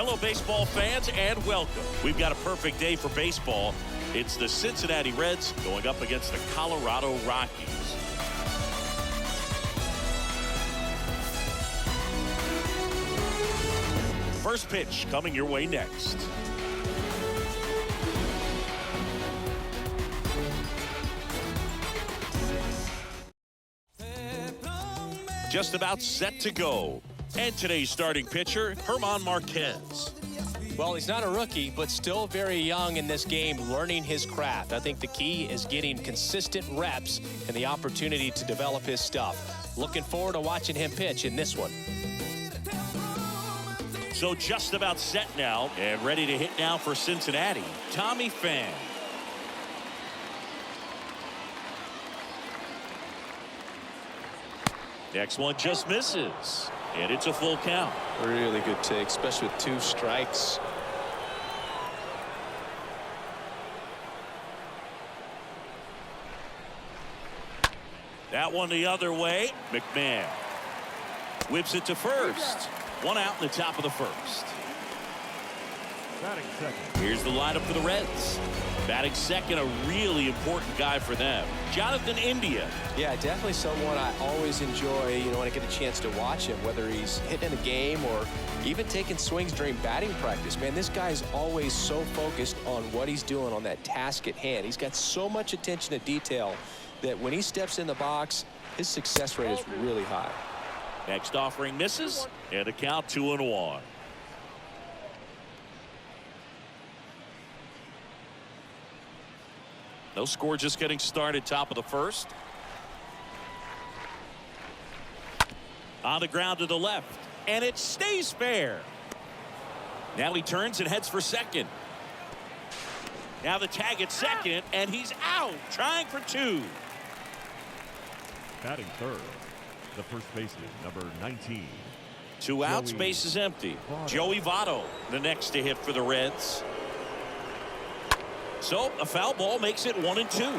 Hello, baseball fans, and welcome. We've got a perfect day for baseball. It's the Cincinnati Reds going up against the Colorado Rockies. First pitch coming your way next. Just about set to go. And today's starting pitcher, German Marquez. Well, he's not a rookie, but still very young in this game, learning his craft. I think the key is getting consistent reps and the opportunity to develop his stuff. Looking forward to watching him pitch in this one. So just about set now and ready to hit now for Cincinnati, Tommy Pham. Next one just misses. And it's a full count. Really good take, especially with 2 strikes. That one the other way. McMahon whips it to first. 1 out in the top of the first. Batting second. Here's the lineup for the Reds. Batting second, a really important guy for them. Jonathan India. Yeah, definitely someone I always enjoy, when I get a chance to watch him, whether he's hitting in a game or even taking swings during batting practice. Man, this guy's always so focused on what he's doing on that task at hand. He's got so much attention to detail that when he steps in the box, his success rate is really high. Next offering misses, and a count 2-1. No score, just getting started, top of the first. On the ground to the left, and it stays fair. Now he turns and heads for second. Now the tag at second, and he's out, trying for 2. Batting third, the first baseman, number 19. 2 outs, base is empty. Joey Votto, the next to hit for the Reds. So a foul ball makes it 1-2.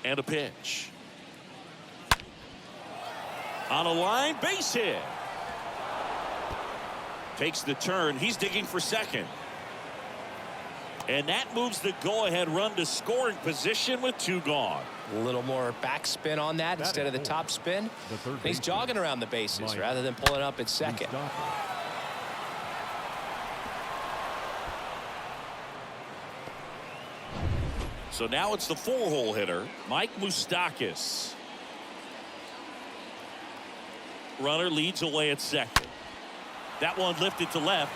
And a pitch. On a line, base hit. Takes the turn. He's digging for second. And that moves the go-ahead run to scoring position with 2 gone. A little more backspin on that instead of the top spin. He's jogging around the bases rather than pulling up at second. So now it's the 4-hole hitter, Mike Moustakas. Runner leads away at second. That one lifted to left.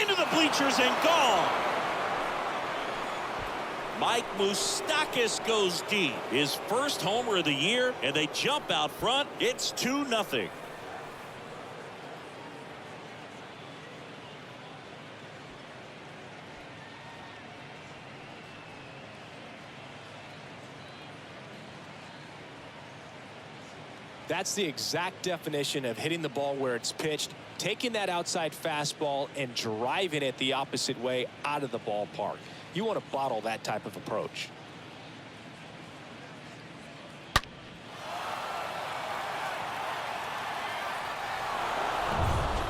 Into the bleachers and gone. Mike Moustakas goes deep. His first homer of the year, and they jump out front. It's 2-0. That's the exact definition of hitting the ball where it's pitched, taking that outside fastball and driving it the opposite way out of the ballpark. You want to bottle that type of approach.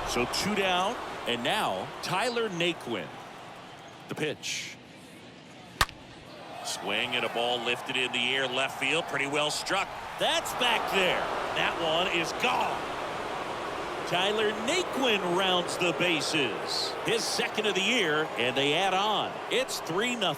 So 2 down, and now Tyler Naquin. The pitch. Swing and a ball lifted in the air, left field, pretty well struck. That's back there. That one is gone. Tyler Naquin rounds the bases. His second of the year, and they add on. It's 3-0.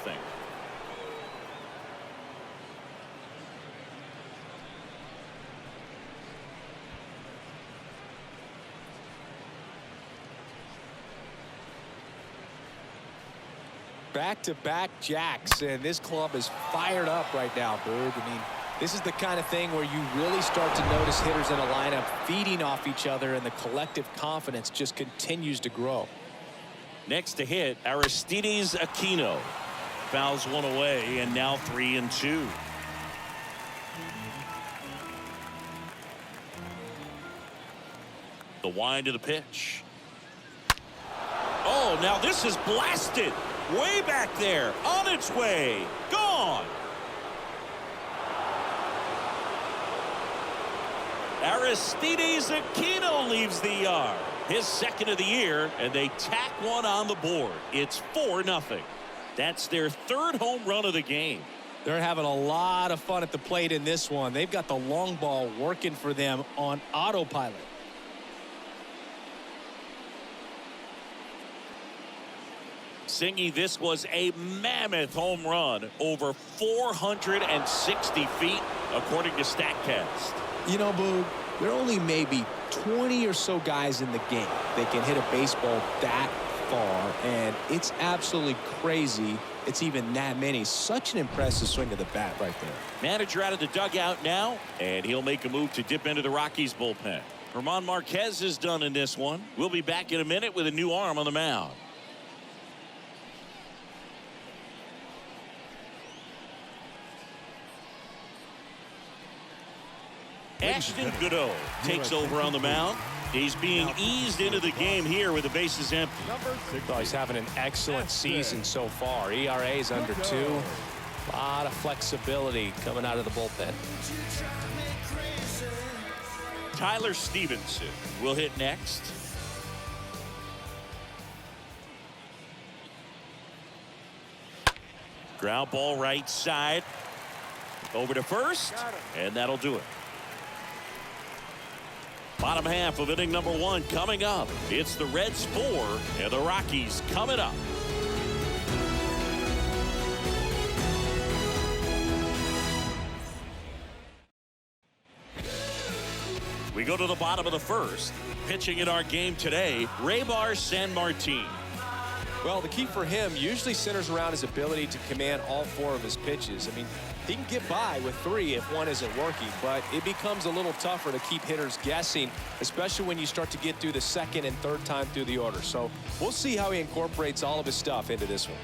Back-to-back jacks, and this club is fired up right now, Berg. I mean, this is the kind of thing where you really start to notice hitters in a lineup feeding off each other, and the collective confidence just continues to grow. Next to hit, Aristides Aquino. Fouls one away, and now 3-2. The wind of the pitch. Oh, now this is blasted. Way back there. On its way. Gone. Aristides Aquino leaves the yard. His second of the year, and they tack one on the board. It's 4-0. That's their third home run of the game. They're having a lot of fun at the plate in this one. They've got the long ball working for them on autopilot. Singy, this was a mammoth home run, over 460 feet, according to StatCast. You know, Boog, there are only maybe 20 or so guys in the game that can hit a baseball that far, and it's absolutely crazy it's even that many. Such an impressive swing of the bat right there. Manager out of the dugout now, and he'll make a move to dip into the Rockies bullpen. German Marquez is done in this one. We'll be back in a minute with a new arm on the mound. Ashton Goodell takes over on the mound. He's being eased into the game here with the bases empty. Oh, he's having an excellent season so far. ERA is under 2. A lot of flexibility coming out of the bullpen. Tyler Stevenson will hit next. Ground ball right side. Over to first, and that'll do it. Bottom half of inning number 1 coming up. It's the Reds 4 and the Rockies coming up. We go to the bottom of the first. Pitching in our game today, Raybar Sanmartin. Well, the key for him usually centers around his ability to command all 4 of his pitches. I mean, he can get by with 3 if one isn't working, but it becomes a little tougher to keep hitters guessing, especially when you start to get through the second and third time through the order. So we'll see how he incorporates all of his stuff into this one.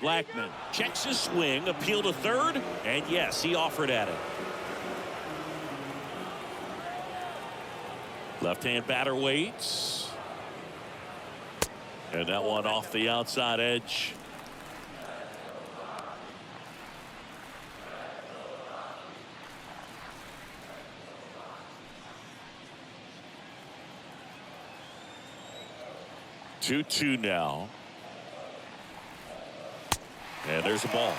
Blackman checks his swing, appeal to third, and yes, he offered at it. Left-hand batter waits. And that one off the outside edge. Two now. And there's a ball.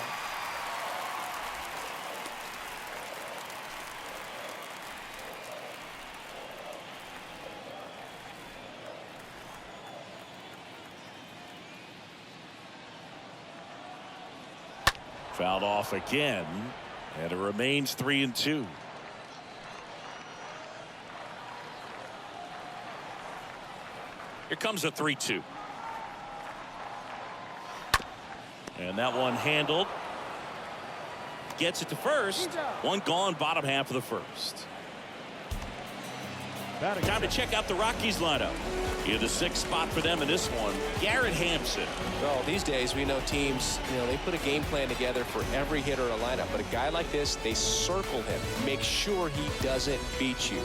Fouled off again, and it remains 3-2. Here comes a 3-2. And that one handled. Gets it to first. One gone, bottom half of the first. Time to check out the Rockies lineup. In the 6th spot for them in this one, Garrett Hampson. Well, these days we know teams, they put a game plan together for every hitter in a lineup. But a guy like this, they circle him, make sure he doesn't beat you.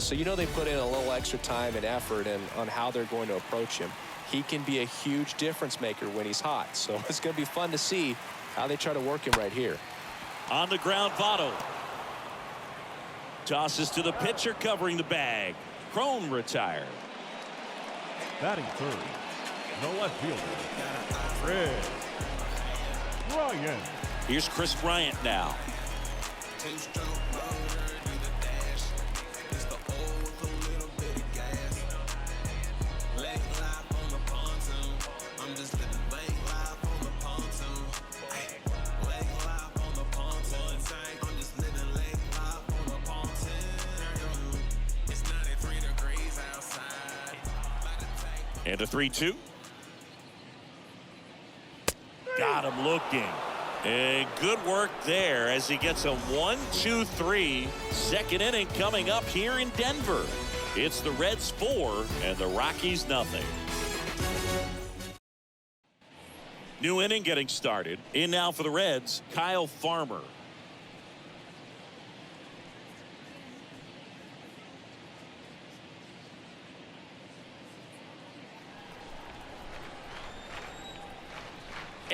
So they put in a little extra time and effort on how they're going to approach him. He can be a huge difference maker when he's hot. So it's going to be fun to see how they try to work him right here. On the ground, Votto. Tosses to the pitcher covering the bag. Crone retired. Batting third, the left fielder, Chris Bryant. Here's Chris Bryant now. And a 3-2. Got him looking. And good work there as he gets a 1-2-3. Second inning coming up here in Denver. It's the Reds 4 and the Rockies nothing. New inning getting started. In now for the Reds, Kyle Farmer.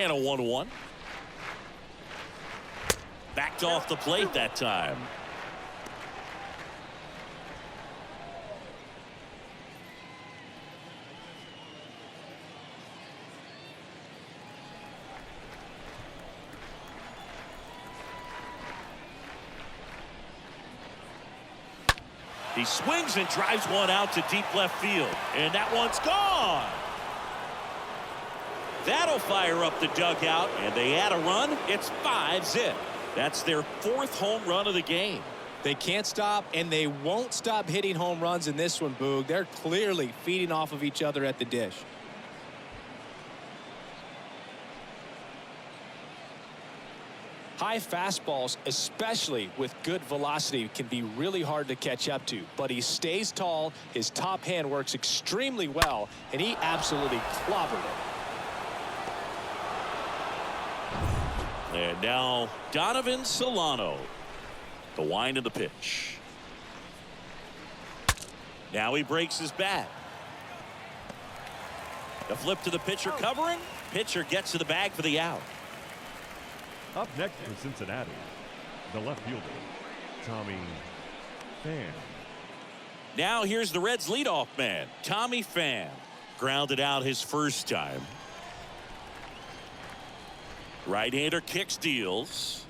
And a 1-1. Backed off the plate that time. He swings and drives one out to deep left field. And that one's gone. That'll fire up the dugout, and they add a run. It's 5-zip. That's their 4th home run of the game. They can't stop, and they won't stop hitting home runs in this one, Boog. They're clearly feeding off of each other at the dish. High fastballs, especially with good velocity, can be really hard to catch up to. But he stays tall, his top hand works extremely well, and he absolutely clobbered it. And now Donovan Solano. The wind of the pitch. Now he breaks his bat. The flip to the pitcher covering. Pitcher gets to the bag for the out. Up next for Cincinnati, the left fielder, Tommy Pham. Now here's the Reds' leadoff man, Tommy Pham. Grounded out his first time. Right-hander kicks, deals.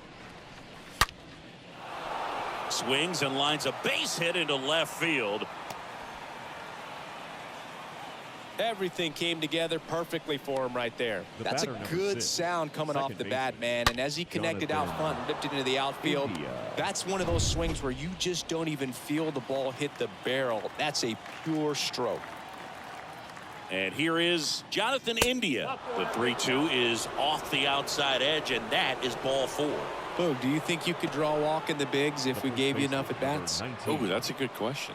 Swings and lines a base hit into left field. Everything came together perfectly for him right there. That's a good sound coming off the bat, man. And as he connected out front and ripped it into the outfield, that's one of those swings where you just don't even feel the ball hit the barrel. That's a pure stroke. And here is Jonathan India. The 3-2 is off the outside edge, and that is ball 4. Boog, do you think you could draw a walk in the bigs if we gave you enough at bats? Oh, that's a good question.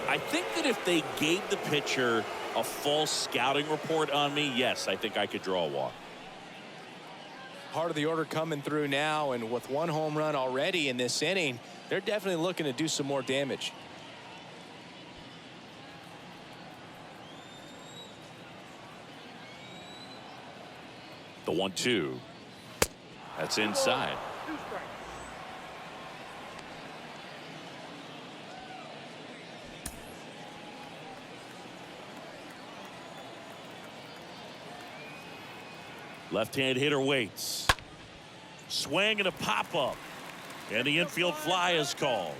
I think that if they gave the pitcher a false scouting report on me, yes, I think I could draw a walk. Part of the order coming through now, and with 1 home run already in this inning, they're definitely looking to do some more damage. The 1-2. That's inside. Left-hand hitter waits. Swing and a pop-up. And the infield fly is called.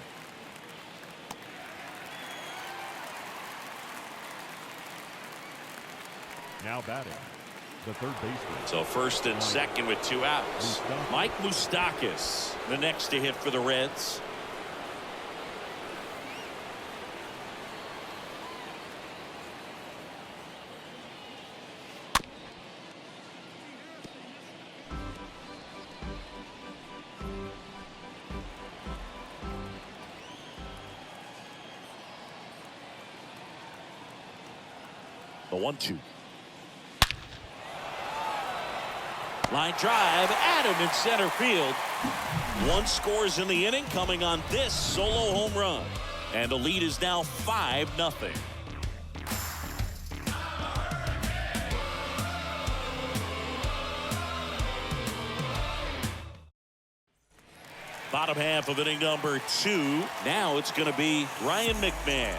Now batting, the third baseman. So first and second with 2 outs. Mike Moustakas, the next to hit for the Reds. The 1-2. Line drive, at him in center field. 1 scores in the inning, coming on this solo home run. And the lead is now 5-0. Bottom half of inning number 2. Now it's going to be Ryan McMahon.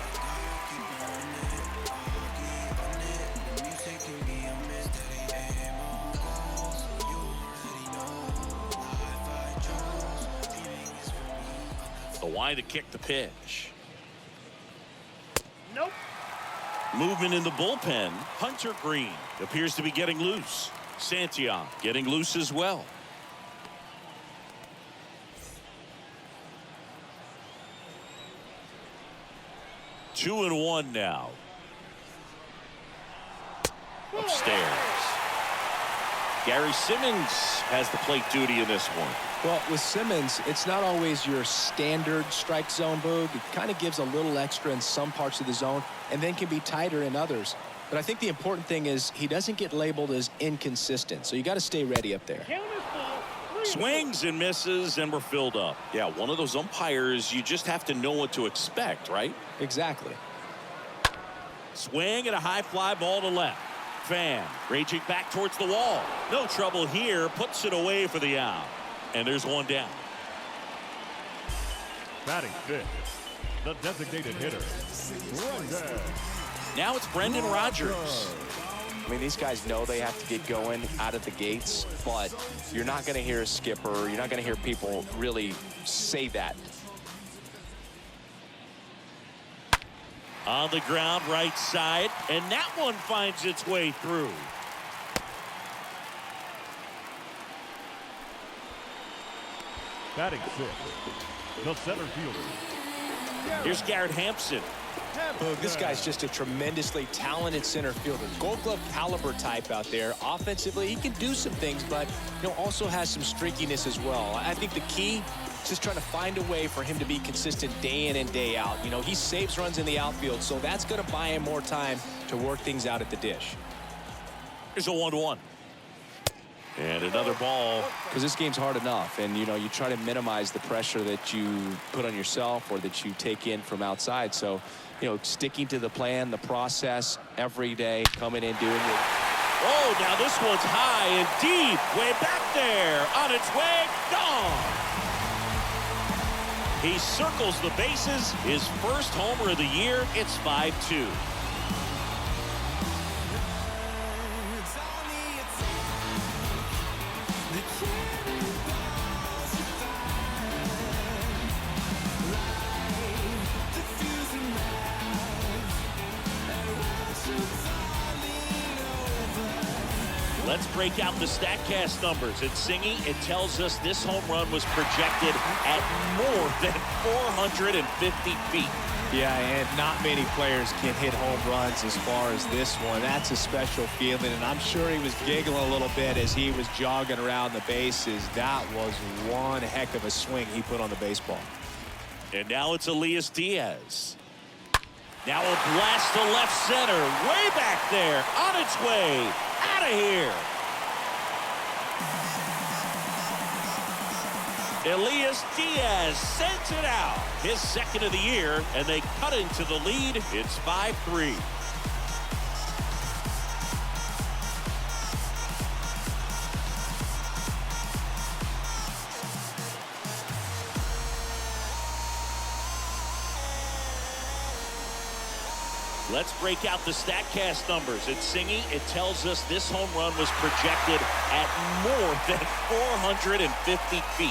Why to kick the pitch? Nope. Movement in the bullpen. Hunter Green appears to be getting loose. Santiago getting loose as well. Two and one now. Upstairs. Gary Simmons has the plate duty in this one. Well, with Simmons, it's not always your standard strike zone, Boog. It kind of gives a little extra in some parts of the zone and then can be tighter in others. But I think the important thing is he doesn't get labeled as inconsistent. So you got to stay ready up there. Swings and misses, and we're filled up. Yeah, one of those umpires, you just have to know what to expect, right? Exactly. Swing and a high fly ball to left. fan. Raging back towards the wall. No trouble here. Puts it away for the out. And there's one down. Batting fifth, the designated hitter, Brendan. Now it's Brendan Rodgers. I mean, these guys know they have to get going out of the gates, but you're not going to hear a skipper. You're not going to hear people really say that. On the ground, right side, and that one finds its way through. Batting sixth, the center fielder. Here's Garrett Hampson. Look, this guy's just a tremendously talented center fielder. Gold Glove caliber type out there. Offensively, he can do some things, but also has some streakiness as well. I think the key is just trying to find a way for him to be consistent day in and day out. He saves runs in the outfield, so that's going to buy him more time to work things out at the dish. Here's a 1-1. And another ball. Because this game's hard enough, and you try to minimize the pressure that you put on yourself or that you take in from outside. So sticking to the plan, the process every day, coming in, doing it. Oh, now this one's high and deep, way back there, on its way, gone. He circles the bases, his first homer of the year. It's 5-2. Let's break out the StatCast numbers. It's Singy. It tells us this home run was projected at more than 450 feet. Yeah, and not many players can hit home runs as far as this one. That's a special feeling, and I'm sure he was giggling a little bit as he was jogging around the bases. That was one heck of a swing he put on the baseball. And now it's Elias Diaz. Now a blast to left center, way back there, on its way, out of here. Elias Diaz sends it out, his second of the year, and they cut into the lead. It's 5-3. Let's break out the StatCast numbers. It's Singy. It tells us this home run was projected at more than 450 feet.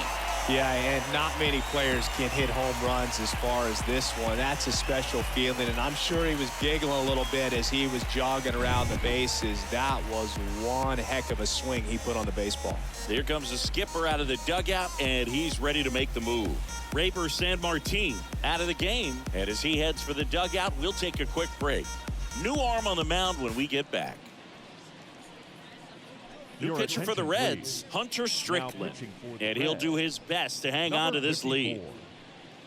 Yeah, and not many players can hit home runs as far as this one. That's a special feeling, and I'm sure he was giggling a little bit as he was jogging around the bases. That was one heck of a swing he put on the baseball. Here comes the skipper out of the dugout, and he's ready to make the move. Raber Sanmartin out of the game, and as he heads for the dugout, we'll take a quick break. New arm on the mound when we get back. New pitcher for the Reds, Hunter Strickland, and he'll do his best to hang on to this lead.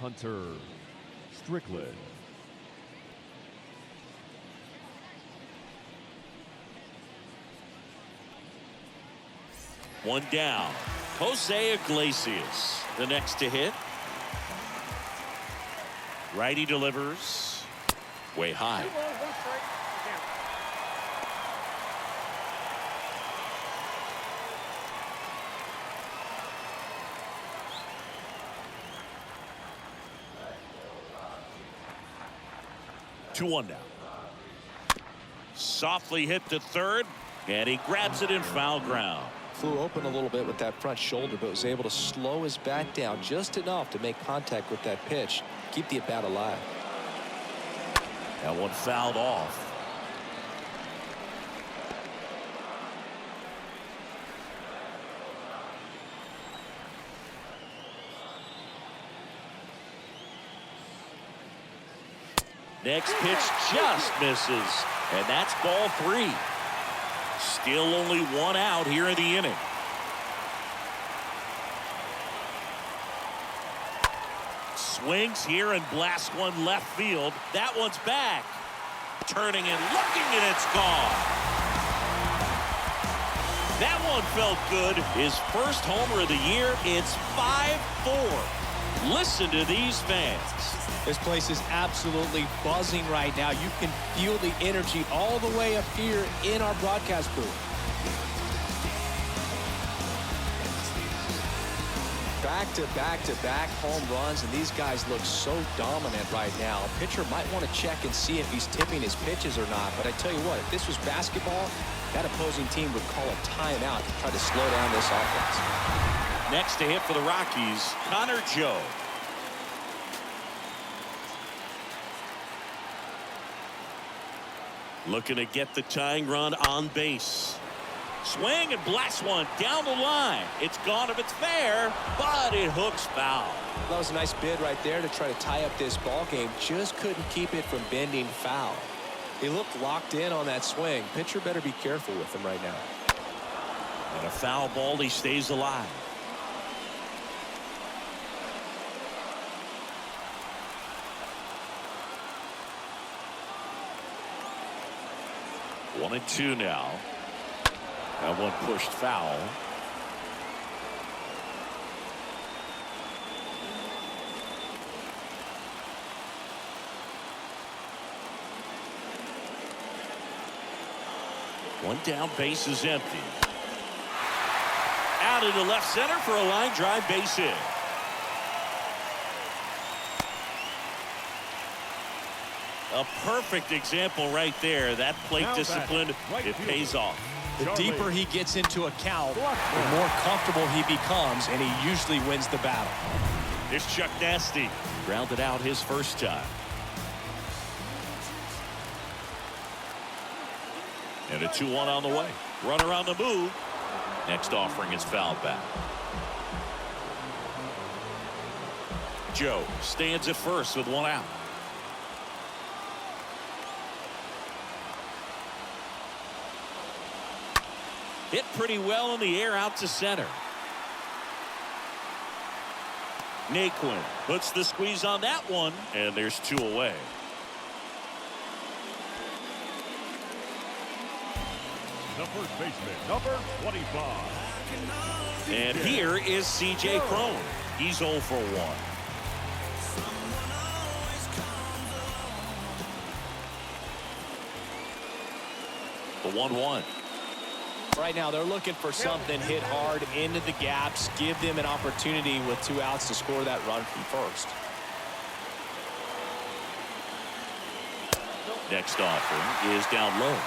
Hunter Strickland. One down. Jose Iglesias, the next to hit. Righty delivers. Way high. Two one down. Softly hit to third, and he grabs it in foul ground. Flew open a little bit with that front shoulder, but was able to slow his bat down just enough to make contact with that pitch, keep the at-bat alive. That one fouled off. Next pitch just misses, and that's ball three. Still only one out here in the inning. Swings here and blasts one left field. That one's back. Turning and looking, and it's gone. That one felt good. His first homer of the year. It's 5-4. Listen to these fans. This place is absolutely buzzing right now. You can feel the energy all the way up here in our broadcast booth. Back-to-back-to-back home runs, and these guys look so dominant right now. Pitcher might want to check and see if he's tipping his pitches or not. But I tell you what, if this was basketball, that opposing team would call a timeout to try to slow down this offense. Next to hit for the Rockies, Connor Joe. Looking to get the tying run on base. Swing and blast one down the line. It's gone if it's fair, but it hooks foul. That was a nice bid right there to try to tie up this ball game. Just couldn't keep it from bending foul. He looked locked in on that swing. Pitcher better be careful with him right now. And a foul ball, he stays alive. One and two now. That one pushed foul. One down, base is empty. Out into left center for a line drive base hit. A perfect example right there. That plate discipline, it pays off. The deeper he gets into a count, the more comfortable he becomes, and he usually wins the battle. Here's Chuck Nasty. Grounded out his first time. And a 2-1 on the way. Runner on the move. Next offering is fouled back. Joe stands at first with one out. Hit pretty well in the air out to center. Naquin puts the squeeze on that one, and there's two away. The first baseman, number 25. And here is C.J. Cron. He's 0 for 1. The 1-1. Right now, they're looking for something hit hard into the gaps, give them an opportunity with 2 outs to score that run from first. Next offering is down low.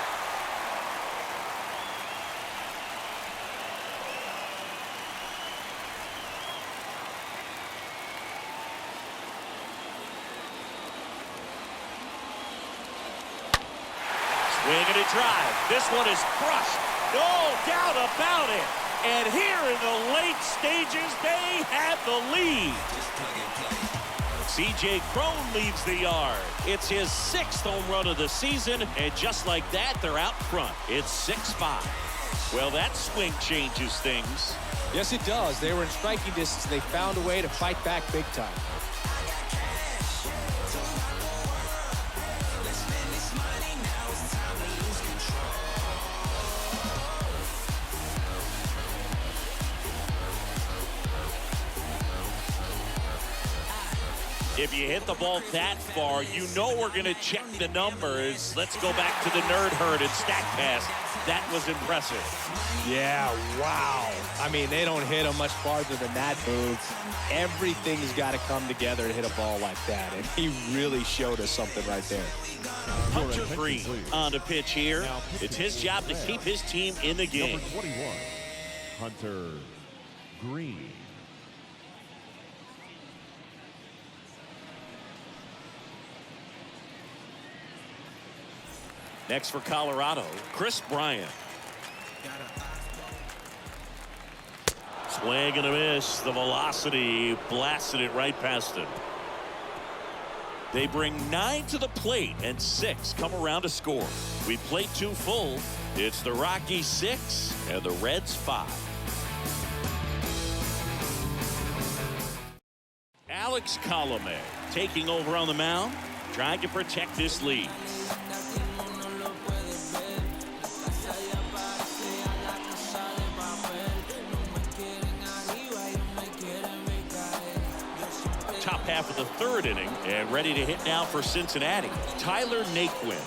Swing and a drive. This one is crushed. No doubt about it. And here in the late stages, they have the lead. C.J. Cron leads the yard. It's his 6th home run of the season, and just like that, they're out front. It's 6-5. Well, that swing changes things. Yes, it does. They were in striking distance. They found a way to fight back big time. If you hit the ball that far, you know we're going to check the numbers. Let's go back to the nerd herd and StatCast. That was impressive. Yeah, wow. I mean, they don't hit them much farther than that move. Everything's got to come together to hit a ball like that, and he really showed us something right there. Hunter Green on the pitch here. It's his job to keep his team in the game. Number 21, Hunter Green. Next for Colorado, Chris Bryant. Swing and a miss. The velocity blasted it right past him. They bring 9 to the plate and 6 come around to score. We played 2 full. It's the Rockies 6 and the Reds 5. Alex Colomé taking over on the mound, trying to protect this lead. top half of the third inning, and ready to hit now for Cincinnati, Tyler Naquin.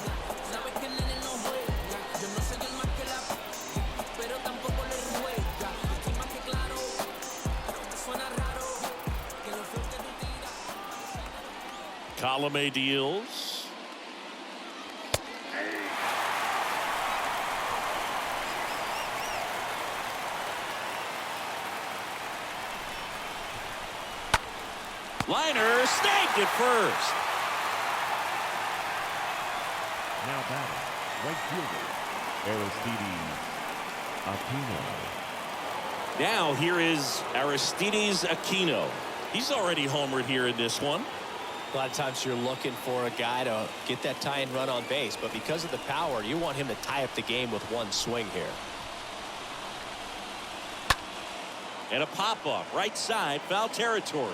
Colome deals. Liner snagged at first. Now batting, right fielder, Aristides Aquino. Now here is Aristides Aquino. He's already homered here in this one. A lot of times you're looking for a guy to get that tying run on base, but because of the power, you want him to tie up the game with one swing here. And a pop-up, right side, foul territory.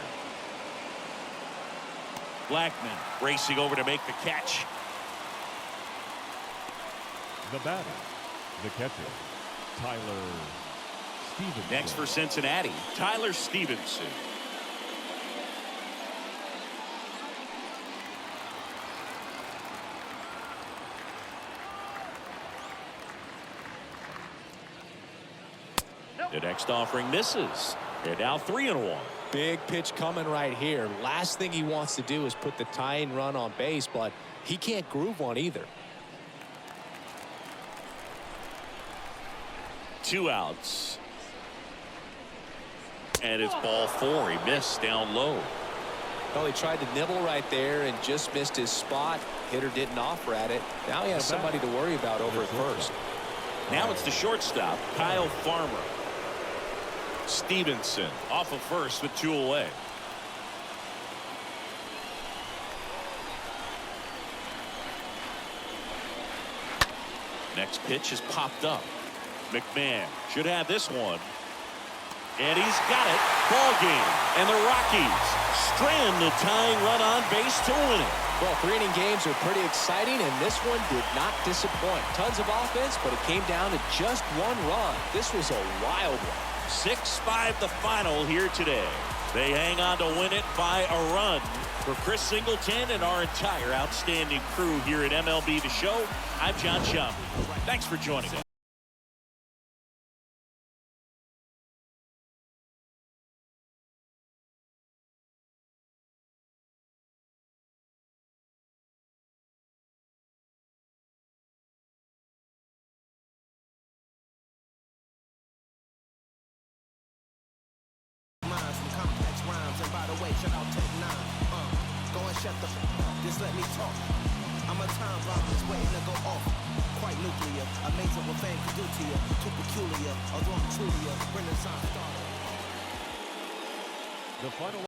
Blackman racing over to make the catch. The batter, the catcher, Tyler Stevenson. Next for Cincinnati, Tyler Stevenson. The next offering misses. They're now 3-1. Big pitch coming right here. Last thing he wants to do is put the tying run on base, but he can't groove one either. 2 outs. And it's ball 4. He missed down low. Well, he tried to nibble right there and just missed his spot. Hitter didn't offer at it. Now he has somebody to worry about over at first. Now it's the shortstop, Kyle Farmer. Stevenson off of first with 2 away. Next pitch is popped up. McMahon should have this one. And he's got it. Ball game. And the Rockies strand the tying run on base to win it. Well, 3-inning games are pretty exciting, and this one did not disappoint. Tons of offense, but it came down to just 1 run. This was a wild one. 6-5 the final here today. They hang on to win it by a run. For Chris Singleton and our entire outstanding crew here at MLB The Show, I'm John Schaub. Thanks for joining us. Shout out Tech 9. Go and shut the just let me talk. I'm a time bomb that's waiting to go off. Quite nuclear, amazing what fame can do to you. Too peculiar, although I'm truly a Renaissance star. The final